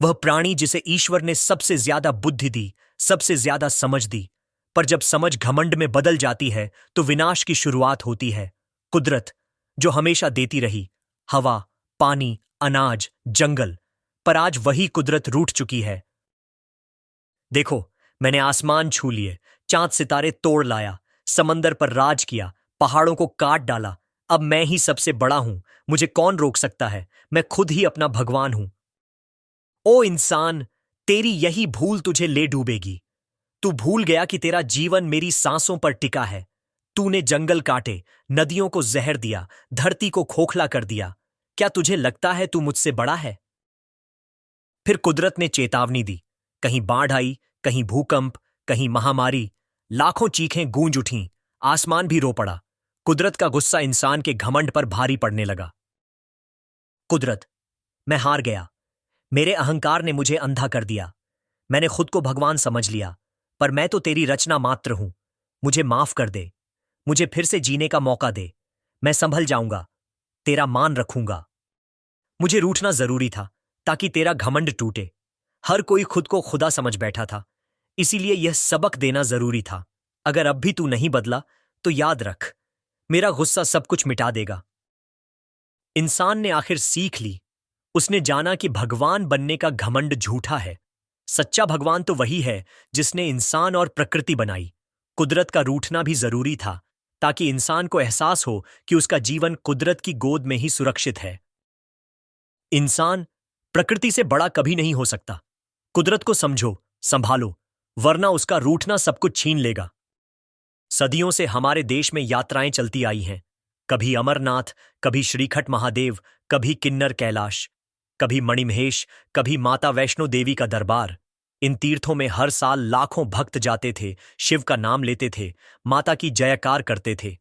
वह प्राणी जिसे ईश्वर ने सबसे ज्यादा बुद्धि दी, सबसे ज्यादा समझ दी। पर जब समझ घमंड में बदल जाती है तो विनाश की शुरुआत होती है। कुदरत जो हमेशा देती रही, हवा, पानी, अनाज, जंगल, पर आज वही कुदरत रूठ चुकी है। देखो, मैंने आसमान छू लिए, चांद सितारे तोड़ लाया, समंदर पर राज किया, पहाड़ों को काट डाला। अब मैं ही सबसे बड़ा हूं, मुझे कौन रोक सकता है? मैं खुद ही अपना भगवान हूं। ओ इंसान, तेरी यही भूल तुझे ले डूबेगी। तू भूल गया कि तेरा जीवन मेरी सांसों पर टिका है। तूने जंगल काटे, नदियों को जहर दिया, धरती को खोखला कर दिया। क्या तुझे लगता है तू मुझसे बड़ा है? फिर कुदरत ने चेतावनी दी। कहीं बाढ़ आई, कहीं भूकंप, कहीं महामारी। लाखों चीखें गूंज उठीं, आसमान भी रो पड़ा। कुदरत का गुस्सा इंसान के घमंड पर भारी पड़ने लगा। कुदरत, मैं हार गया। मेरे अहंकार ने मुझे अंधा कर दिया। मैंने खुद को भगवान समझ लिया, पर मैं तो तेरी रचना मात्र हूं। मुझे माफ कर दे, मुझे फिर से जीने का मौका दे। मैं संभल जाऊंगा, तेरा मान रखूंगा। मुझे रूठना जरूरी था ताकि तेरा घमंड टूटे। हर कोई खुद को खुदा समझ बैठा था, इसीलिए यह सबक देना जरूरी था। अगर अब भी तू नहीं बदला तो याद रख, मेरा गुस्सा सब कुछ मिटा देगा। इंसान ने आखिर सीख ली। उसने जाना कि भगवान बनने का घमंड झूठा है। सच्चा भगवान तो वही है जिसने इंसान और प्रकृति बनाई। कुदरत का रूठना भी जरूरी था ताकि इंसान को एहसास हो कि उसका जीवन कुदरत की गोद में ही सुरक्षित है। इंसान प्रकृति से बड़ा कभी नहीं हो सकता। कुदरत को समझो, संभालो, वरना उसका रूठना सब कुछ छीन लेगा। सदियों से हमारे देश में यात्राएं चलती आई हैं। कभी अमरनाथ, कभी श्रीखट महादेव, कभी किन्नर कैलाश, कभी मणिमहेश, कभी माता वैष्णो देवी का दरबार। इन तीर्थों में हर साल लाखों भक्त जाते थे, शिव का नाम लेते थे, माता की जयकार करते थे।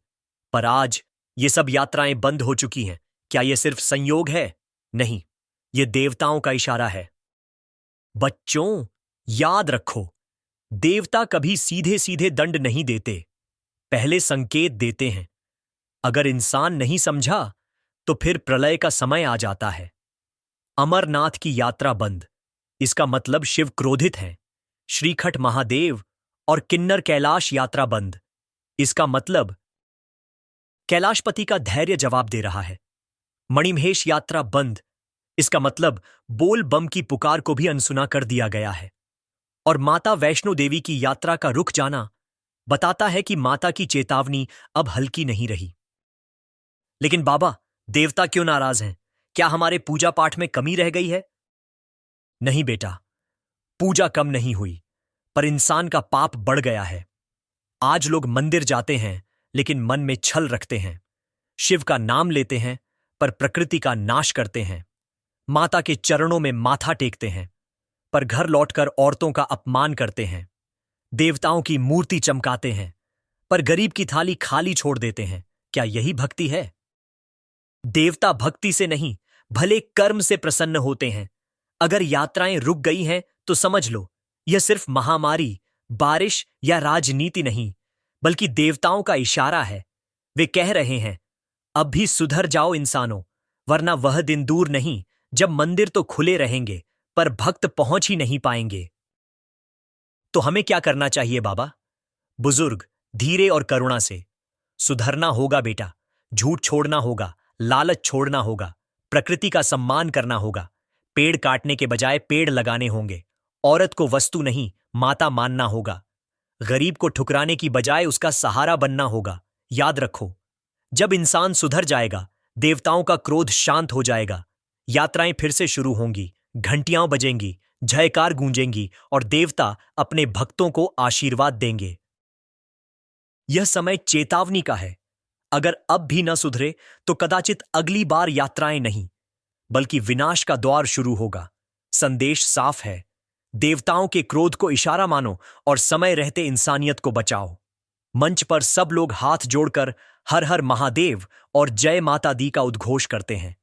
पर आज ये सब यात्राएं बंद हो चुकी हैं। क्या ये सिर्फ संयोग है? नहीं, ये देवताओं का इशारा है। बच्चों, याद रखो, देवता कभी सीधे सीधे दंड नहीं देते, पहले संकेत देते हैं। अगर इंसान नहीं समझा तो फिर प्रलय का समय आ जाता है। अमरनाथ की यात्रा बंद, इसका मतलब शिव क्रोधित हैं। श्रीखट महादेव और किन्नर कैलाश यात्रा बंद, इसका मतलब कैलाशपति का धैर्य जवाब दे रहा है। मणिमहेश यात्रा बंद, इसका मतलब बोल बम की पुकार को भी अनसुना कर दिया गया है। और माता वैष्णो देवी की यात्रा का रुक जाना बताता है कि माता की चेतावनी अब हल्की नहीं रही। लेकिन बाबा, देवता क्यों नाराज हैं? क्या हमारे पूजा पाठ में कमी रह गई है? नहीं बेटा, पूजा कम नहीं हुई, पर इंसान का पाप बढ़ गया है। आज लोग मंदिर जाते हैं लेकिन मन में छल रखते हैं। शिव का नाम लेते हैं पर प्रकृति का नाश करते हैं। माता के चरणों में माथा टेकते हैं पर घर लौटकर औरतों का अपमान करते हैं। देवताओं की मूर्ति चमकाते हैं पर गरीब की थाली खाली छोड़ देते हैं। क्या यही भक्ति है? देवता भक्ति से नहीं, भले कर्म से प्रसन्न होते हैं। अगर यात्राएं रुक गई हैं तो समझ लो, यह सिर्फ महामारी, बारिश या राजनीति नहीं, बल्कि देवताओं का इशारा है। वे कह रहे हैं, अब भी सुधर जाओ इंसानों, वरना वह दिन दूर नहीं जब मंदिर तो खुले रहेंगे पर भक्त पहुंच ही नहीं पाएंगे। तो हमें क्या करना चाहिए बाबा? बुजुर्ग, धीरे और करुणा से। सुधरना होगा बेटा, झूठ छोड़ना होगा, लालच छोड़ना होगा, प्रकृति का सम्मान करना होगा। पेड़ काटने के बजाय पेड़ लगाने होंगे। औरत को वस्तु नहीं, माता मानना होगा। गरीब को ठुकराने की बजाय उसका सहारा बनना होगा। याद रखो, जब इंसान सुधर जाएगा, देवताओं का क्रोध शांत हो जाएगा। यात्राएं फिर से शुरू होंगी, घंटियां बजेंगी, जयकार गूंजेंगी और देवता अपने भक्तों को आशीर्वाद देंगे। यह समय चेतावनी का है। अगर अब भी न सुधरे तो कदाचित अगली बार यात्राएं नहीं, बल्कि विनाश का द्वार शुरू होगा। संदेश साफ है, देवताओं के क्रोध को इशारा मानो और समय रहते इंसानियत को बचाओ। मंच पर सब लोग हाथ जोड़कर हर हर महादेव और जय माता दी का उद्घोष करते हैं।